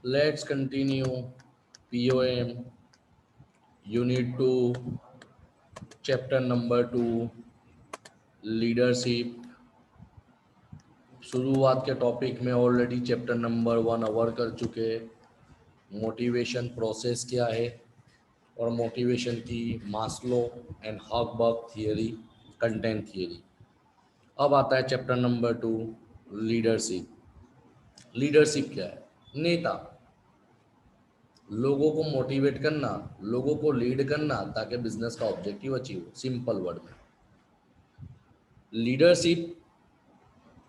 Let's continue POM Unit 2, Chapter number 2, Leadership। शुरुआत के topic में ऑलरेडी चैप्टर नंबर 1 कवर कर चुके। मोटिवेशन प्रोसेस क्या है और मोटिवेशन की Maslow and Herzberg theory, content theory. अब आता है चैप्टर नंबर 2, लीडरशिप। लीडरशिप क्या है? नेता, लोगों को मोटिवेट करना, लोगों को लीड करना ताकि बिजनेस का ऑब्जेक्टिव अचीव हो। सिंपल वर्ड में, leadership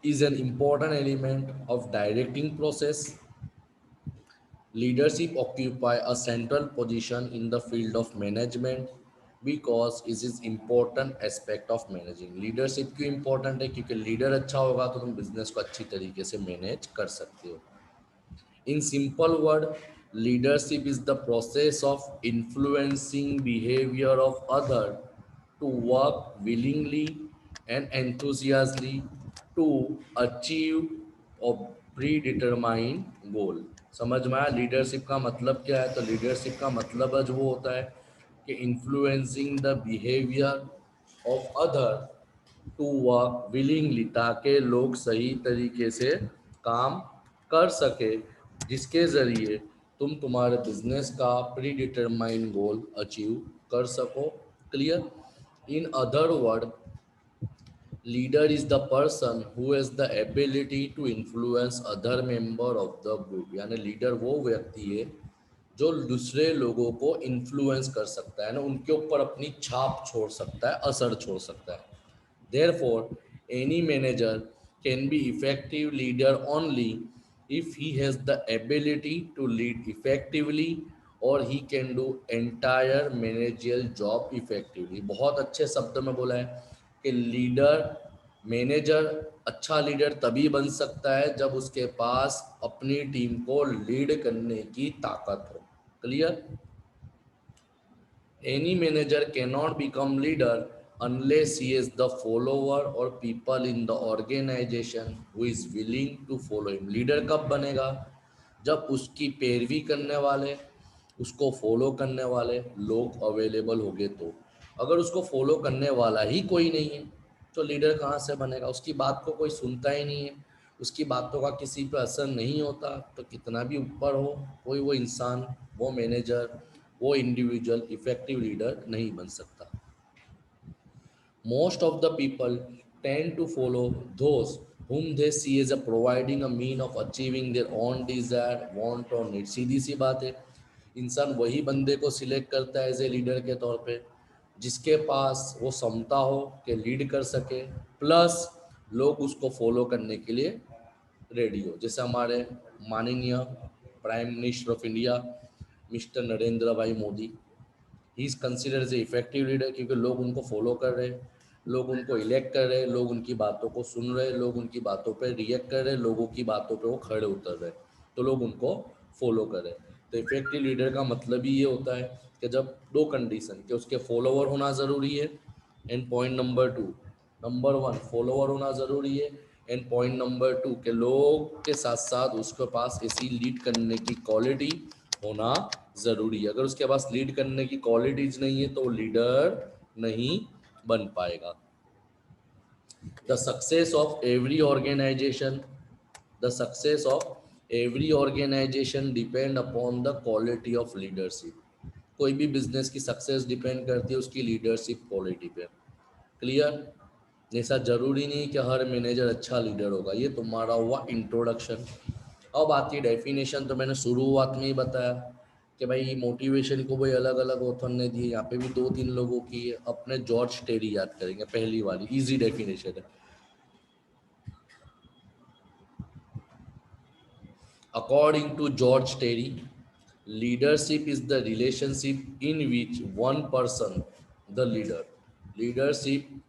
is an important element of directing process. Leadership occupy a central position in the field of management because it is important aspect of managing. Leadership क्यों important है? क्योंकि leader अच्छा होगा तो तुम business को अच्छी तरीके से मैनेज कर सकते हो। In simple word, leadership is the process of influencing behavior of other to work willingly and enthusiastically to achieve a predetermined goal। समझ में आया लीडरशिप का मतलब क्या है? तो लीडरशिप का मतलब आज वो होता है कि influencing the behaviour of other to work willingly, ताकि लोग सही तरीके से काम कर सके, जिसके ज़रिए तुम तुम्हारे बिजनेस का प्री डिटरमाइंड गोल अचीव कर सको। Clear? In other word, leader is the person who has the ability to influence other member of the group. यानी लीडर वो व्यक्ति है जो दूसरे लोगों को इन्फ्लुएंस कर सकता है ना, उनके ऊपर अपनी छाप छोड़ सकता है, असर छोड़ सकता है। Therefore, any manager can be effective leader only if he has the ability to lead effectively or he can do entire managerial job effectively। बहुत अच्छे शब्द में बोला है कि लीडर, मैनेजर अच्छा लीडर तभी बन सकता है जब उसके पास अपनी टीम को लीड करने की ताकत हो। Clear? Any manager cannot become leader unless he is the follower or people in the organization who is willing to follow him। Leader कब बनेगा? जब उसकी पैरवी करने वाले, उसको फॉलो करने वाले लोग अवेलेबल होंगे। तो अगर उसको फॉलो करने वाला ही कोई नहीं है तो लीडर कहाँ से बनेगा? उसकी बात को कोई सुनता ही नहीं है, उसकी बातों का किसी पर असर नहीं होता, तो कितना भी ऊपर हो कोई, वो इंसान, वो मैनेजर, वो इंडिविजुअल इफेक्टिव लीडर नहीं बन सकता। Most of the people tend to follow those whom they see as a providing a mean of achieving their own desire, want or need। सीधी सी बात है, इंसान वही बंदे को सिलेक्ट करता है एज ए लीडर के तौर पे जिसके पास वो क्षमता हो कि लीड कर सके, प्लस लोग उसको फॉलो करने के लिए रेडी हो। जैसे हमारे माननीय prime minister of India mister Narendra bhai Modi, he is consider as a effective leader क्योंकि लोग उनको फॉलो कर रहे हैं, लोग उनको इलेक्ट कर रहे हैं, लोग उनकी बातों को सुन रहे हैं, लोग उनकी बातों पर रिएक्ट कर रहे हैं, लोगों की बातों पे वो खड़े उतर रहे हैं, तो लोग उनको फॉलो कर रहे हैं। तो इफेक्टिव लीडर का मतलब ही ये होता है कि जब दो कंडीशन कि उसके फॉलोवर होना ज़रूरी है, and point number 2, number 1 follower होना ज़रूरी है, एंड पॉइंट नंबर 2 के लोग के साथ साथ उसके पास ऐसी लीड करने की क्वालिटी होना ज़रूरी है। अगर उसके पास लीड करने की क्वालिटीज़ नहीं है तो वो लीडर नहीं बन पाएगा। The success of every organisation, the success of every organisation depend upon the quality of leadership. कोई भी बिजनेस की सक्सेस डिपेंड करती है उसकी लीडरशिप क्वालिटी पे। क्लियर? ऐसा ज़रूरी नहीं कि हर मैनेजर अच्छा लीडर होगा। ये तुम्हारा हुआ इंट्रोडक्शन। अब आती है डेफिनेशन। तो मैंने शुरुआत में ही बताया कि भाई मोटिवेशन को भाई अलग अलग ऑथर ने दिए, यहाँ पे भी 2-3 लोगों की है। अपने जॉर्ज टेरी याद करेंगे, पहली वाली इजी डेफिनेशन है। According to George Terry, leadership is the relationship in which one person, the leader, leadership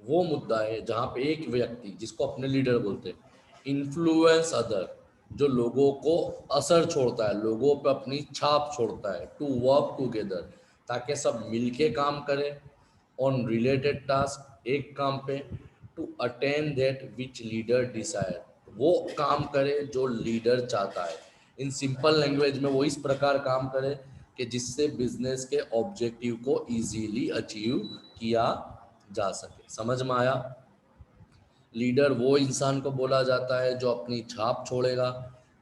वो मुद्दा है जहाँ पे एक व्यक्ति, जिसको अपने लीडर बोलते हैं, इन्फ्लुएंस अदर, जो लोगों को असर छोड़ता है, लोगों पे अपनी छाप छोड़ता है, टू वर्क टुगेदर, ताकि सब मिलके काम करें ऑन रिलेटेड टास्क, एक काम पे, to attain that which leader desire, वो काम करे जो लीडर चाहता है। इन सिंपल लैंग्वेज में वो इस प्रकार काम करे कि जिससे बिजनेस के ऑब्जेक्टिव को इजीली अचीव किया जा सके। समझ में आया? लीडर वो इंसान को बोला जाता है जो अपनी छाप छोड़ेगा,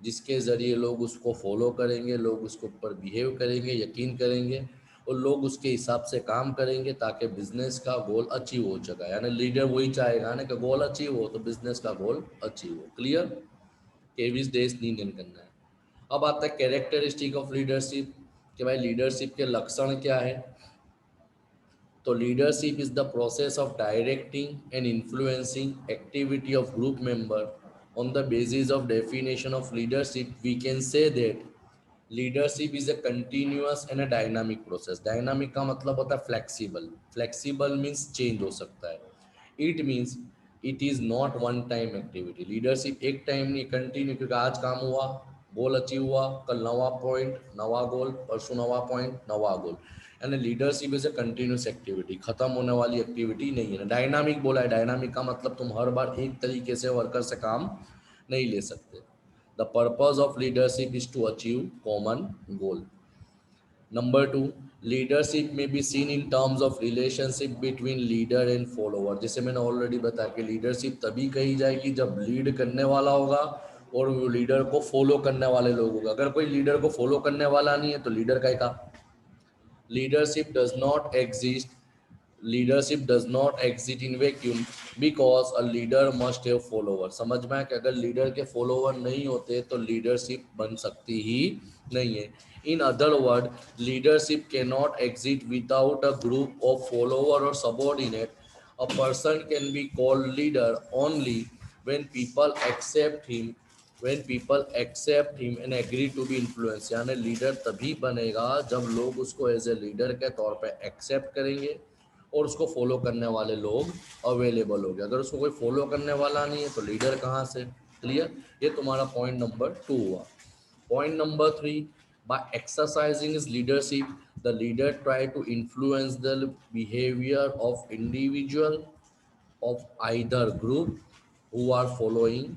जिसके ज़रिए लोग उसको फॉलो करेंगे, लोग उसके ऊपर बिहेव करेंगे, यकीन करेंगे और लोग उसके हिसाब से काम करेंगे ताकि बिजनेस का गोल अचीव हो सके। यानी लीडर वही चाहेगा ना कि गोल अचीव हो तो बिजनेस का गोल अचीव हो। क्लियर? केवीज डेज नींद करना है। अब आता है कैरेक्टरिस्टिक ऑफ लीडरशिप कि भाई लीडरशिप के लक्षण क्या है। तो leadership is the process of directing and influencing activity of group member. On the basis of definition of leadership we can say that leadership is a continuous and a dynamic process. Dynamic का मतलब होता है flexible. Flexible means change हो सकता है। It means it is not one time activity. Leadership एक time नहीं, continue, क्योंकि आज काम हुआ, गोल अचीव हुआ, कल नवा पॉइंट नवा गोल, परसों नवा पॉइंट नवा गोल। यानी leadership is a continuous activity, खत्म होने वाली एक्टिविटी नहीं है। डायनामिक बोला है, डायनामिक का मतलब तुम हर बार एक तरीके से वर्कर से काम नहीं ले सकते। The purpose of leadership is to achieve common goal. Number two, leadership may be seen in terms of relationship between leader and follower. जैसे मैंने ऑलरेडी बताया कि लीडरशिप तभी कही जाएगी जब लीड करने वाला होगा और वो लीडर को फॉलो करने वाले लोग होगा। अगर कोई लीडर को फॉलो करने वाला नहीं है तो लीडर का leadership does not exist leadership does not exist in vacuum because a leader must have follower। समझ में है कि अगर लीडर के फॉलोवर नहीं होते तो लीडरशिप बन सकती ही नहीं है। In other word, leadership can not exist without a group of follower और subordinate. A person can be called leader only when people accept him and agree to be influenced। यानी लीडर तभी बनेगा जब लोग उसको एज ए लीडर के तौर पे एक्सेप्ट करेंगे और उसको फॉलो करने वाले लोग अवेलेबल हो गए। अगर उसको कोई फॉलो करने वाला नहीं है तो लीडर कहाँ से? क्लियर? ये तुम्हारा पॉइंट नंबर 2 हुआ। Point number 3, by exercising his leadership the leader try to influence the behavior of individual of either group who are following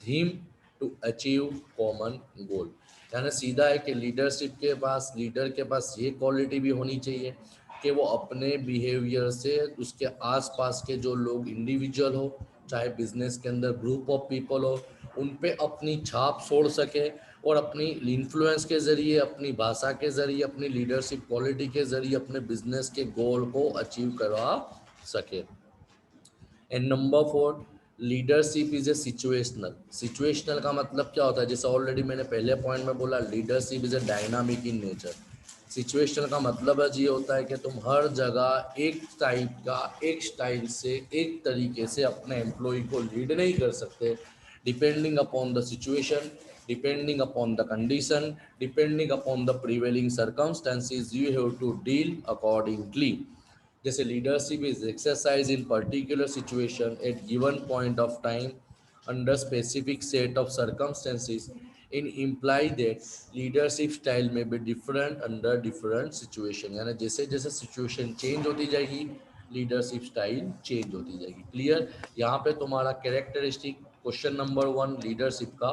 him to achieve common goal। यानी सीधा है कि लीडर के पास ये क्वालिटी भी होनी चाहिए कि वो अपने बिहेवियर से उसके आसपास के जो लोग इंडिविजुअल हो, चाहे बिजनेस के अंदर ग्रुप ऑफ पीपल हो, उन पे अपनी छाप छोड़ सके और अपनी इन्फ्लुएंस के ज़रिए, अपनी भाषा के ज़रिए, अपनी लीडरशिप क्वालिटी के ज़रिए अपने बिजनेस के गोल को अचीव करवा सके। And number 4, leadership is a situational. Situational का मतलब क्या होता है? जैसे ऑलरेडी मैंने पहले पॉइंट में बोला, leadership is a dynamic in nature. Situational का मतलब ये होता है कि तुम हर जगह एक टाइप का, एक स्टाइल से, एक तरीके से अपने एम्प्लॉय को लीड नहीं कर सकते। Depending upon the situation, depending upon the condition, depending upon the prevailing circumstances, you have to deal accordingly. जैसे leadership is exercise in particular situation at given point of time under specific set of circumstances in imply that leadership style may be different under different situation. यानी जैसे जैसे situation change होती जाएगी leadership style change होती जाएगी। Clear? यहाँ पे तुम्हारा कैरेक्टरिस्टिक क्वेश्चन नंबर 1 लीडरशिप का